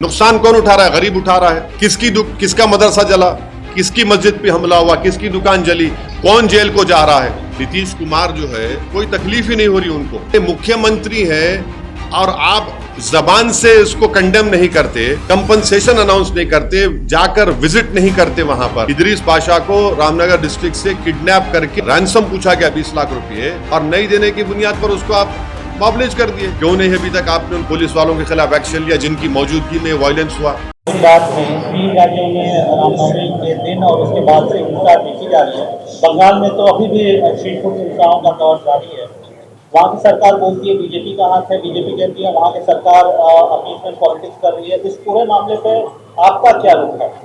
नुकसान कौन उठा रहा है? गरीब उठा रहा है। किसका मदरसा जला, किसकी मस्जिद पे हमला हुआ, किसकी दुकान जली, कौन जेल को जा रहा है? नीतीश कुमार जो है कोई तकलीफ ही नहीं हो रही उनको। ये मुख्यमंत्री है और आप जबान से इसको कंडेम नहीं करते, कंपनसेशन अनाउंस नहीं करते, जाकर विजिट नहीं करते वहां पर। इदरीस पाशा को रामनगर डिस्ट्रिक्ट से किडनैप करके रैंसम पूछा गया 20 लाख रुपए और नहीं देने की बुनियाद पर उसको आप मोबिलाइज कर दिए। क्यों नहीं अभी तक आपने उन पुलिस वालों के खिलाफ एक्शन लिया जिनकी मौजूदगी में वायलेंस हुआ? बात है 3 राज्यों में रामनवमी के दिन और उसके बाद से हिंसा देखी जा रही है। बंगाल में तो अभी भी स्ट्रीट फूड हिंसाओं का दौर जारी है। वहाँ की सरकार बोलती है बीजेपी का हाथ है, बीजेपी कहती है वहाँ की सरकार अपीसमेंट पॉलिटिक्स कर रही है। इस पूरे मामले पे आपका क्या रुख है?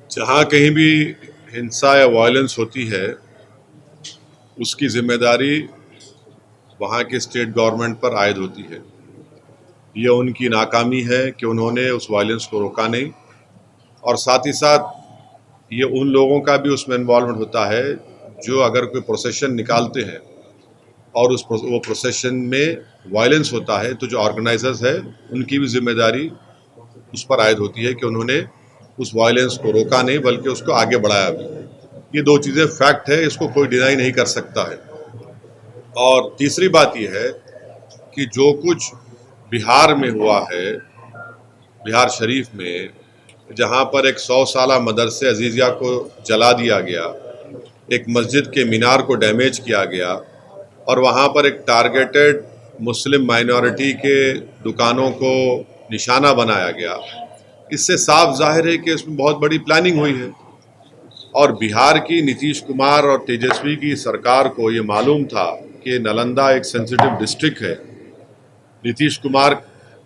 जहाँ कहीं भी हिंसा या वायलेंस होती है उसकी जिम्मेदारी वहाँ के स्टेट गवर्नमेंट पर आयद होती है। ये उनकी नाकामी है कि उन्होंने उस वायलेंस को रोका नहीं, और साथ ही साथ ये उन लोगों का भी उसमें इन्वॉल्वमेंट होता है जो अगर कोई प्रोसेशन निकालते हैं और वो प्रोसेशन में वायलेंस होता है तो जो ऑर्गेनाइजर्स है उनकी भी जिम्मेदारी उस पर आयद होती है कि उन्होंने उस वायलेंस को रोका नहीं बल्कि उसको आगे बढ़ाया भी। ये दो चीज़ें फैक्ट है, इसको कोई डिनाई नहीं कर सकता है। और तीसरी बात यह है कि जो कुछ बिहार में हुआ है, बिहार शरीफ में, जहां पर एक 100 साला मदरसे अजीज़िया को जला दिया गया, एक मस्जिद के मीनार को डैमेज किया गया और वहां पर एक टारगेटेड मुस्लिम माइनॉरिटी के दुकानों को निशाना बनाया गया, इससे साफ जाहिर है कि इसमें बहुत बड़ी प्लानिंग हुई है। और बिहार की नीतीश कुमार और तेजस्वी की सरकार को ये मालूम था कि नालंदा एक सेंसिटिव डिस्ट्रिक्ट है, नीतीश कुमार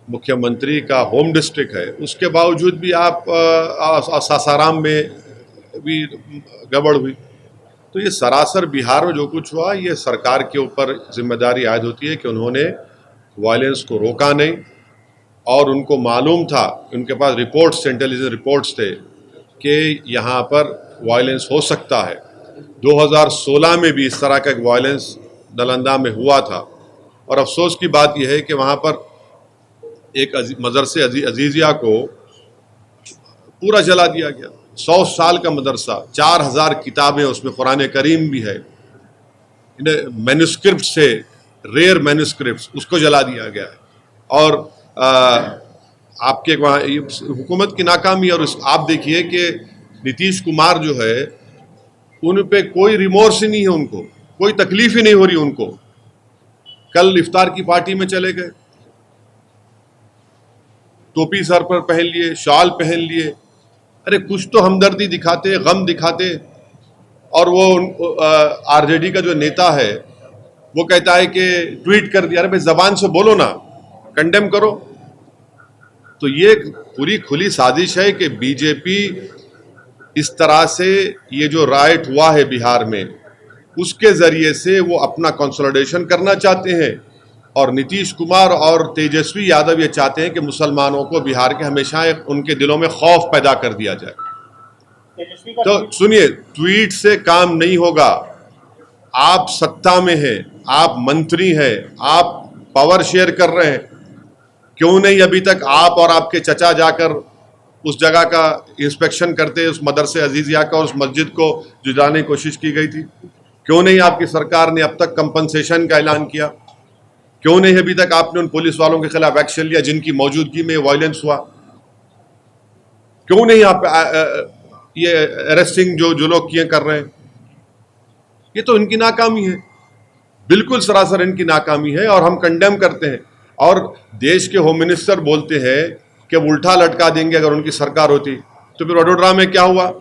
मुख्यमंत्री का होम डिस्ट्रिक्ट है, उसके बावजूद भी आप सासाराम में भी गड़बड़ हुई। तो ये सरासर बिहार में जो कुछ हुआ ये सरकार के ऊपर जिम्मेदारी आयद होती है कि उन्होंने वायलेंस को रोका नहीं, और उनको मालूम था, उनके पास रिपोर्ट्स, इंटेलिजेंस रिपोर्ट्स थे कि यहाँ पर वायलेंस हो सकता है। 2016 में भी इस तरह का एक वायलेंस नालंदा में हुआ था, और अफसोस की बात यह है कि वहाँ पर एक मदरसे अजीज़िया को पूरा जला दिया गया। 100 साल का मदरसा, 4000 किताबें, उसमें कुरान करीम भी है, मैन्युस्क्रिप्ट से रेयर मैन्युस्क्रिप्ट्स, उसको जला दिया गया है। और आपके वहाँ हुकूमत की नाकामी, और आप देखिए कि नीतीश कुमार जो है उन पे कोई रिमोर्स ही नहीं है, उनको कोई तकलीफ ही नहीं हो रही उनको। कल इफ्तार की पार्टी में चले गए, टोपी सर पर पहन लिए, शॉल पहन लिए, अरे कुछ तो हमदर्दी दिखाते, गम दिखाते। और वो आरजेडी का जो नेता है वो कहता है कि ट्वीट कर दिया। अरे भाई जबान से बोलो ना, कंडेम करो। तो ये पूरी खुली साजिश है कि बीजेपी इस तरह से ये जो राइट हुआ है बिहार में, उसके जरिए से वो अपना कंसोलिडेशन करना चाहते हैं, और नीतीश कुमार और तेजस्वी यादव ये चाहते हैं कि मुसलमानों को बिहार के हमेशा उनके दिलों में खौफ पैदा कर दिया जाए। तो सुनिए, ट्वीट से काम नहीं होगा। आप सत्ता में हैं, आप मंत्री हैं, आप पावर शेयर कर रहे हैं, क्यों नहीं अभी तक आप और आपके चचा जाकर उस जगह का इंस्पेक्शन करते, उस मदरसे अजीज़िया का, उस मस्जिद को जुटाने की कोशिश की गई थी? क्यों नहीं आपकी सरकार ने अब तक कंपनसेशन का ऐलान किया? क्यों नहीं अभी तक आपने उन पुलिस वालों के खिलाफ एक्शन लिया जिनकी मौजूदगी में वायलेंस हुआ? क्यों नहीं आप ये अरेस्टिंग जो लोग किए कर रहे हैं? ये तो इनकी नाकामी है, बिल्कुल सरासर इनकी नाकामी है, और हम कंडेम करते हैं। और देश के होम मिनिस्टर बोलते हैं कि उल्टा लटका देंगे अगर उनकी सरकार होती। तो फिर वडोदरा में क्या हुआ?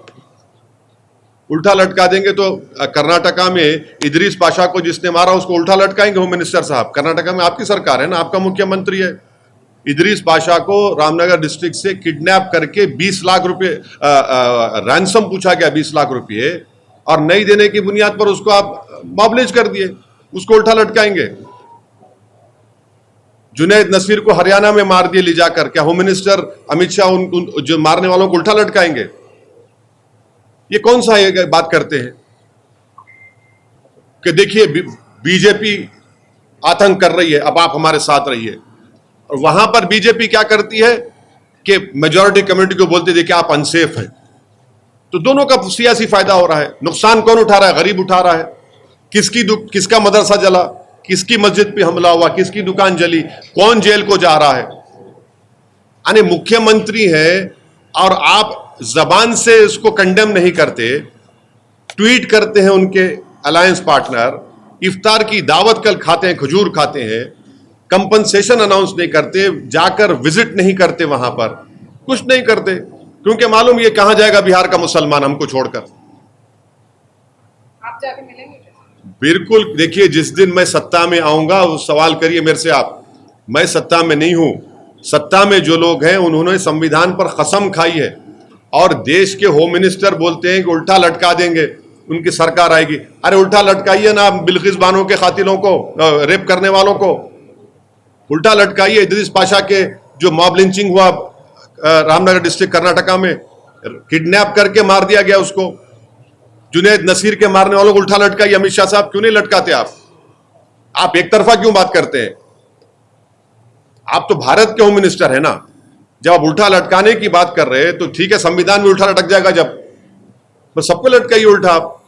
उल्टा लटका देंगे तो कर्नाटका में इदरीस पाशा को जिसने मारा उसको उल्टा लटकाएंगे होम मिनिस्टर साहब। कर्नाटका में आपकी सरकार है ना, आपका मुख्यमंत्री है। इदरीस पाशा को रामनगर डिस्ट्रिक्ट से किडनैप करके 20 लाख रुपए रैंसम पूछा गया, 20 लाख रुपए, और नहीं देने की बुनियाद पर उसको आप मोबिलाइज कर दिए, उसको उल्टा लटकाएंगे। जुनैद नसीर को हरियाणा में मार दिए ले जाकर, क्या होम मिनिस्टर अमित शाह उन जो मारने वालों को उल्टा लटकाएंगे? ये कौन सा ये बात करते हैं कि देखिए बीजेपी आतंक कर रही है, अब आप हमारे साथ रहिए? और वहां पर बीजेपी क्या करती है कि मेजॉरिटी कम्युनिटी को बोलते देखिए आप अनसेफ हैं। तो दोनों का सियासी फायदा हो रहा है। नुकसान कौन उठा रहा है? गरीब उठा रहा है। किसका मदरसा जला, किसकी मस्जिद पे हमला हुआ, किसकी दुकान जली, कौन जेल को जा रहा है। यानी मुख्यमंत्री है और आप जबान से इसको कंडेम नहीं करते, ट्वीट करते हैं उनके अलायंस पार्टनर, इफ्तार की दावत कल खाते हैं, खजूर खाते हैं, कंपनसेशन अनाउंस नहीं करते, जाकर विजिट नहीं करते, वहां पर कुछ नहीं करते, क्योंकि मालूम ये कहां जाएगा बिहार का मुसलमान हमको छोड़कर। आप जाके मिलेंगे? बिल्कुल। देखिए, जिस दिन मैं सत्ता में आऊंगा वो सवाल करिए मेरे से आप। मैं सत्ता में नहीं हूं। सत्ता में जो लोग हैं उन्होंने संविधान पर कसम खाई है और देश के होम मिनिस्टर बोलते हैं कि उल्टा लटका देंगे, उनकी सरकार आएगी। अरे उल्टा लटकाइए ना बिल्किस बानो के कातिलों को, रेप करने वालों को उल्टा लटकाइए। इदरीस पाशा के जो मॉब लिंचिंग हुआ रामनगर डिस्ट्रिक्ट कर्नाटका में, किडनैप करके मार दिया गया उसको। जुनैद नसीर के मारने वालों को उल्टा लटकाइए। अमित शाह साहब क्यों नहीं लटकाते आप एक तरफा क्यों बात करते हैं? आप तो भारत के होम मिनिस्टर है ना। जब आप उल्टा लटकाने की बात कर रहे हैं तो ठीक है, संविधान में उल्टा लटक जाएगा जब, बस सबको लटकाइए उल्टा आप।